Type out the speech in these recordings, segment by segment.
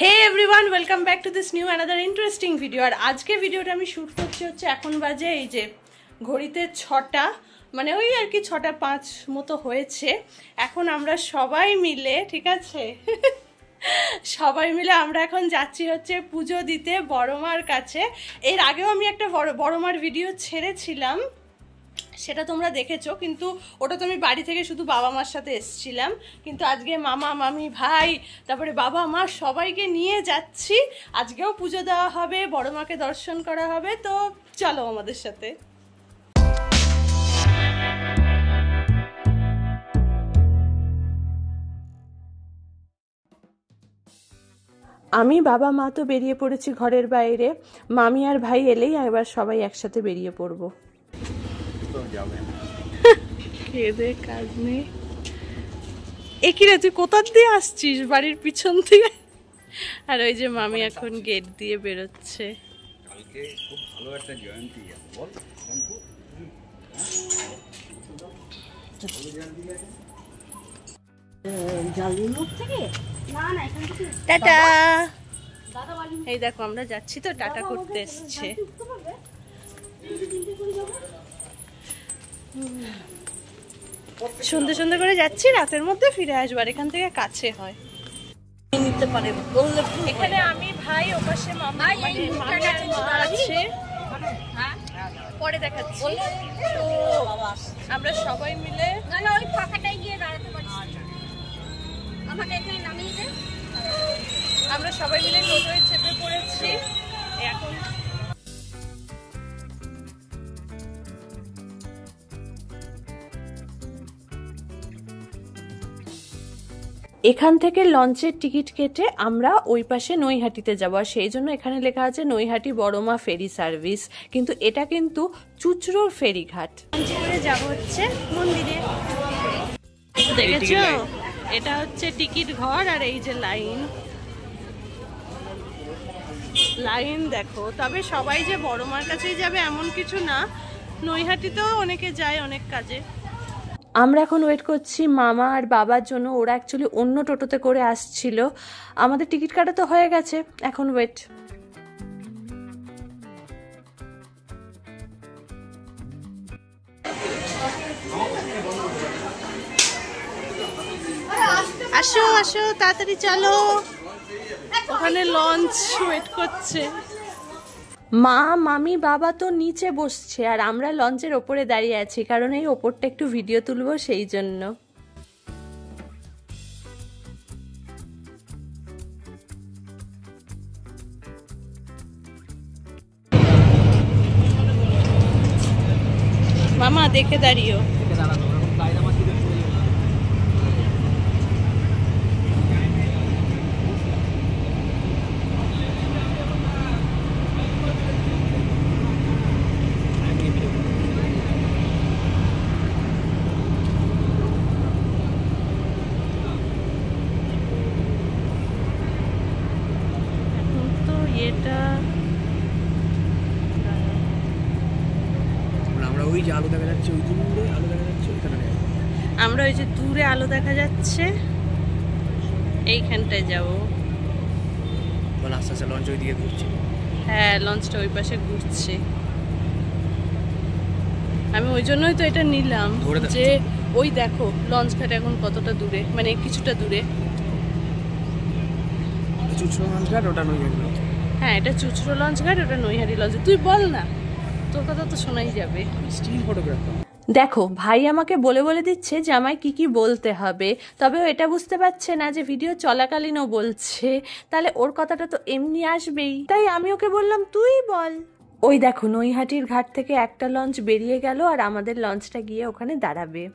Hey everyone, welcome back to this new another interesting video. আর আজকে ভিডিওটা আমি শ্যুট করছি হচ্ছে এখন বাজে এই যে ঘড়িতে 6টা, মানে ওই আর কি 6:05 মতো হয়েছে। এখন আমরা সবাই মিলে, ঠিক আছে সবাই মিলে আমরা এখন যাচ্ছি হচ্ছে পুজো দিতে বড় মার কাছে। এর আগেও আমি একটা বড় মার ভিডিও ছেড়েছিলাম, সেটা তোমরা দেখেছো, কিন্তু ওটা তো আমি বাড়ি থেকে শুধু বাবা মার সাথে এসেছিলাম। কিন্তু আজকে মামা মামি ভাই তারপরে বাবা মা সবাইকে নিয়ে যাচ্ছি। আজকেও পুজো দেওয়া হবে, বড় মাকে দর্শন করা হবে, তো চলো আমাদের সাথে। আমি বাবা মা তো বেরিয়ে পড়েছি ঘরের বাইরে, মামি আর ভাই এলেই এবার সবাই একসাথে বেরিয়ে পড়বো। খেয়ে কাজ নেই। একই রে, তুই কোথা দিয়ে আসছিস? বাড়ির পিছন থেকে। আর ওই যে মামি এখন গেট দিয়ে বেরোচ্ছে। কালকে খুব ভালো একটা জয়ন্তী বল টাটা। এই দেখো আমরা যাচ্ছি তো, টাটা করতে এসছে। সন্ধ্যে সন্ধ্যে করে যাচ্ছি, রাতের মধ্যে ফিরে আসবার, এখান থেকে কাছে হয়। নিতে পারে বললে। এখানে আমি ভাই, ওপাশে মামা আছে, পরে দেখাচ্ছি। তো আমরা সবাই মিলে ওই ফাঁকাটায় গিয়ে দাঁড়াতে পারি, আমাকে এখানে নামিয়ে দে। আমরা সবাই মিলে টোটোয় চেপে পড়েছি এখন। এখান থেকে লঞ্চের টিকিট কেটে আমরা ওই পাশে নৈহাটিতে যাব, আর সেই জন্য এখানে লেখা আছে নৈহাটি বড়মা ফেরি সার্ভিস, কিন্তু এটা কিন্তু চুচড়োর ফেরিঘাট। লঞ্চে যাব হচ্ছে মন্দিরে, দেখেছো? এটা হচ্ছে টিকিট ঘর, আর এই যে লাইন দেখো। তবে সবাই যে বড়মার কাছেই যাবে এমন কিছু না, নৈহাটিতেও অনেকে যায় অনেক কাজে। আমরা এখন ওয়েট করছি মামা আর বাবার জন্য। ওরা অ্যাকচুয়ালি অন্য টোটোতে করে আসছিল। আমাদের টিকিট কাটা তো হয়ে গেছে, এখন ওয়েট। আসো আসো, তাড়াতাড়ি চলো, ওখানে লঞ্চ ওয়েট করছে। মা মামি বাবা তো নিচে বসছে, আর আমরা লঞ্চের ওপরে দাঁড়িয়ে আছি, কারণ এই ওপরটা একটু ভিডিও তুলবো সেই জন্য। মামা দেখে দাঁড়িয়েও। আমরা ওই যে দূরে আলো দেখা যাচ্ছে, এইখানটায় যাবো। আস্তে আস্তে লঞ্চ ওই দিকে ঘুরছে। হ্যাঁ, লঞ্চটা ওই পাশে ঘুরছে। আমি ওই জন্যই তো এটা নিলাম, যে ওই দেখো লঞ্চ ঘাট এখন কতটা দূরে, মানে কিছুটা দূরে। হ্যাঁ, এটা চুচড়ো লঞ্চ ঘাট, ওটা নৈহাটি লঞ্চ। তুই বল না, তোর কথা তো শোনাই যাবে। Still photographer. দেখো ভাই আমাকে বলে বলে দিচ্ছে যে আমায় কি কি বলতে হবে, তবে ও এটা বুঝতে পারছে না যে ভিডিও চলাকালীনও বলছে, তাহলে ওর কথাটা তো এমনি আসবেই। তাই আমি ওকে বললাম তুই বল। ওই দেখো নৈহাটির ঘাট থেকে একটা লঞ্চ বেরিয়ে গেল, আর আমাদের লঞ্চটা গিয়ে ওখানে দাঁড়াবে।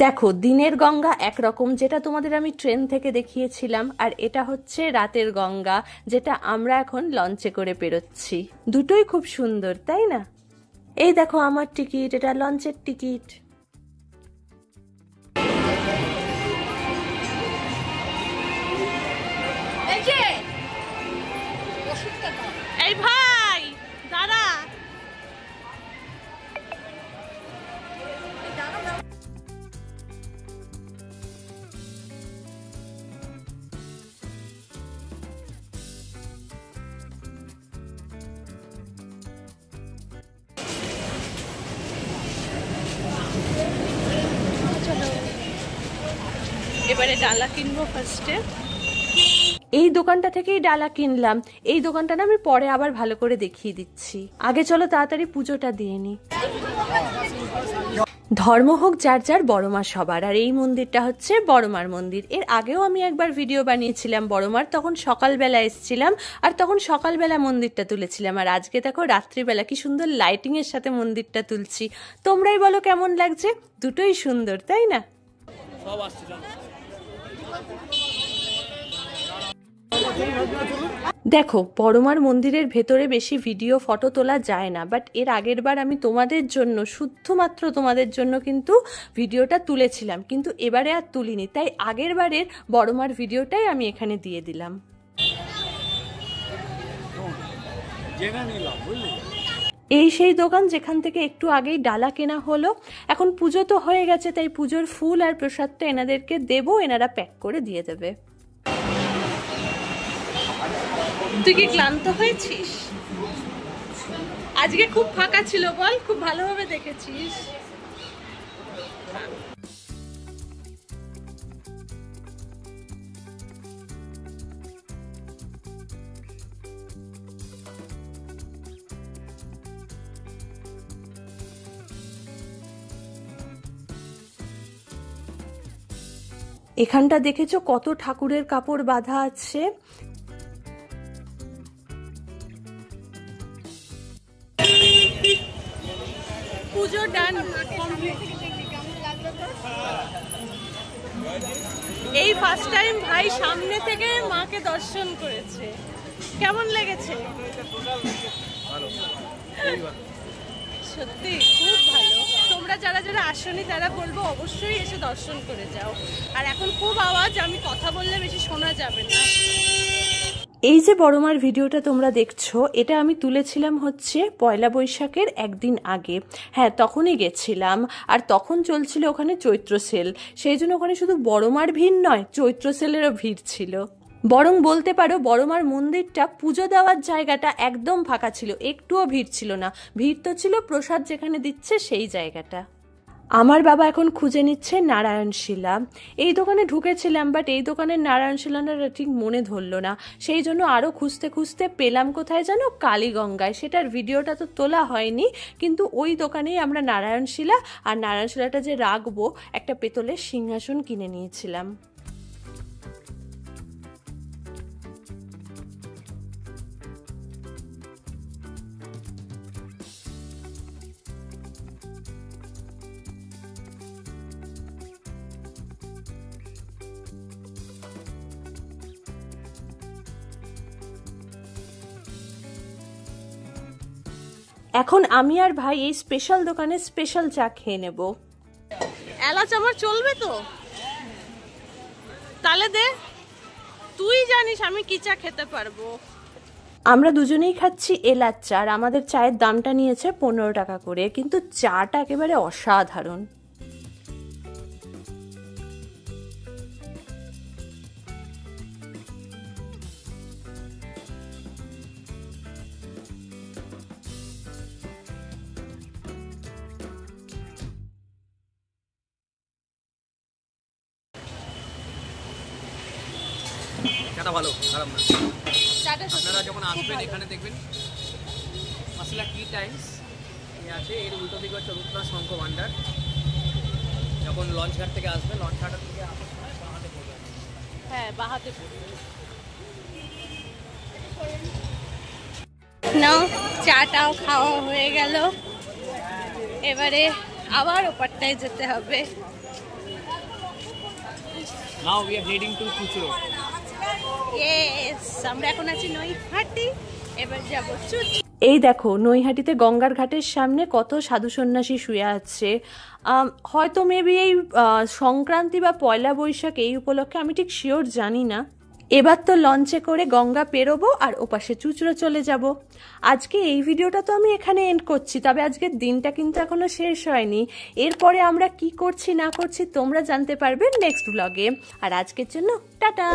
দেখো দিনের গঙ্গা একরকম, যেটা তোমাদের আমি ট্রেন থেকে দেখিয়েছিলাম, আর এটা হচ্ছে রাতের গঙ্গা, যেটা আমরা এখন লঞ্চে করে পেরোচ্ছি। দুটোই খুব সুন্দর, তাই না? এই দেখো আমার টিকিট, এটা লঞ্চের টিকিট। এই ভাই দাঁড়া, এবারে ডালা কিনবো ফার্স্টে। এই দোকানটা থেকেই ডালা কিনলাম। এই দোকানটা না আমি পরে আবার ভালো করে দেখিয়ে দিচ্ছি। আগে চলো তাড়াতাড়ি পুজোটা দিয়ে নি। ধর্ম হোক যার যার, বড়মা সবার। আর এই মন্দিরটা হচ্ছে বড়মার মন্দির। এর আগেও আমি একবার ভিডিও বানিয়েছিলাম বড়মার, তখন সকালবেলা এসেছিলাম আর তখন সকালবেলা মন্দিরটা তুলেছিলাম। আর আজকে দেখো রাত্রিবেলা কি সুন্দর লাইটিং এর সাথে মন্দিরটা তুলছি। তোমরাই বলো কেমন লাগছে? দুটোই সুন্দর, তাই না? দেখো বড়মার মন্দিরের ভেতরে বেশি ভিডিও ফটো তোলা যায় না, বাট এর আগের বার আমি তোমাদের জন্য, শুধুমাত্র তোমাদের জন্য কিন্তু ভিডিওটা তুলেছিলাম, কিন্তু এবারে আর তুলিনি। তাই আগের বারের বড়মার ভিডিওটাই আমি এখানে দিয়ে দিলাম। এই সেই দোকান যেখান থেকে একটু আগেই ডালা কেনা হলো। এখন পুজো তো হয়ে গেছে, তাই পুজোর ফুল আর প্রসাদটা এনাদেরকে দেবো, এনারা প্যাক করে দিয়ে দেবে। তুই কি ক্লান্ত হয়েছিস? আজকে খুব ফাঁকা ছিল বল, খুব ভালোভাবে দেখেছিস। এখানটা দেখেছো কত ঠাকুরের কাপড় বাঁধা আছে। পুজো ডান। এই ফার্স্ট টাইম ভাই সামনে থেকে মাকে দর্শন করেছে। কেমন লেগেছে? সত্যি খুব ভালো। তোমরা যারা যারা আসনি তারা বলবো অবশ্যই এসে দর্শন করে যাও। আর এখন খুব আওয়াজ, আমি কথা বললে বেশি শোনা যাবে না। এই যে বড়মার ভিডিওটা তোমরা দেখছো, এটা আমি তুলেছিলাম হচ্ছে পয়লা বৈশাখের একদিন আগে। হ্যাঁ, তখনই গেছিলাম। আর তখন চলছিল ওখানে চৈত্র সেল, সেই জন্য ওখানে শুধু বড়মার ভিড় নয়, চৈত্র সেলেরও ভিড় ছিল। বরং বলতে পারো বড়মার মন্দিরটা পুজো দেওয়ার জায়গাটা একদম ফাঁকা ছিল, একটুও ভিড় ছিল না। ভিড় তো ছিল প্রসাদ যেখানে দিচ্ছে সেই জায়গাটা। আমার বাবা এখন খুঁজে নিচ্ছে নারায়ণশিলা। এই দোকানে ঢুকেছিলাম, বাট এই দোকানের নারায়ণশিলাটা ঠিক মনে ধরলো না, সেই জন্য আরও খুঁজতে খুঁজতে পেলাম কোথায় জানো, কালীগঙ্গায়। সেটার ভিডিওটা তো তোলা হয়নি, কিন্তু ওই দোকানেই আমরা নারায়ণশিলা আর নারায়ণশিলাটা যে রাখবো একটা পেতলের সিংহাসন কিনে নিয়েছিলাম। এখন আমি আর ভাই এই স্পেশাল দোকানে স্পেশাল চা খেয়ে নেব। এলাচ আমার চলবে তো? তাহলে দে, তুই জানিস আমি কি চা খেতে পারবো। আমরা দুজনেই খাচ্ছি এলাচ চা, আর আমাদের চায়ের দামটা নিয়েছে 15 টাকা করে, কিন্তু চাটা একেবারে অসাধারণ। চাটা ভালো, খারাপ না। আপনারা যখন আসবেন এখানে দেখবেন মাসলা কি টাইমস আছে, এর উল্টো দিকে হচ্ছে রূপনাথ শঙ্খ ভান্ডার। যখন লঞ্চঘাট থেকে আসবেন, লঞ্চঘাটের থেকে বাহাতে পড়বেন। হ্যাঁ, বাহাতে পড়বেন। নাও, চাটাও খাওয়া হয়ে গেল, এবারে আবার ওপারটায় যেতে হবে। Now we are heading to Chuchuro. Yes, আমরা এখন আছি নৈহাটি, এবার যাব চুচুড়ো। এই দেখো নৈহাটিতে গঙ্গার ঘাটের সামনে কত সাধু সন্ন্যাসী শুয়ে আছে। হয়তো মেবি এই সংক্রান্তি বা পয়লা বৈশাখ এই উপলক্ষে, আমি ঠিক শিওর জানি না। এবার তো লঞ্চে করে গঙ্গা পেরোবো আর ওপাশে চুচুড়ো চলে যাব। আজকে এই ভিডিওটা তো আমি এখানে এন্ড করছি, তবে আজকের দিনটা কিন্তু এখনো শেষ হয়নি। এরপরে আমরা কি করছি না করছি তোমরা জানতে পারবে নেক্সট ব্লগে। আর আজকের জন্য টাটা।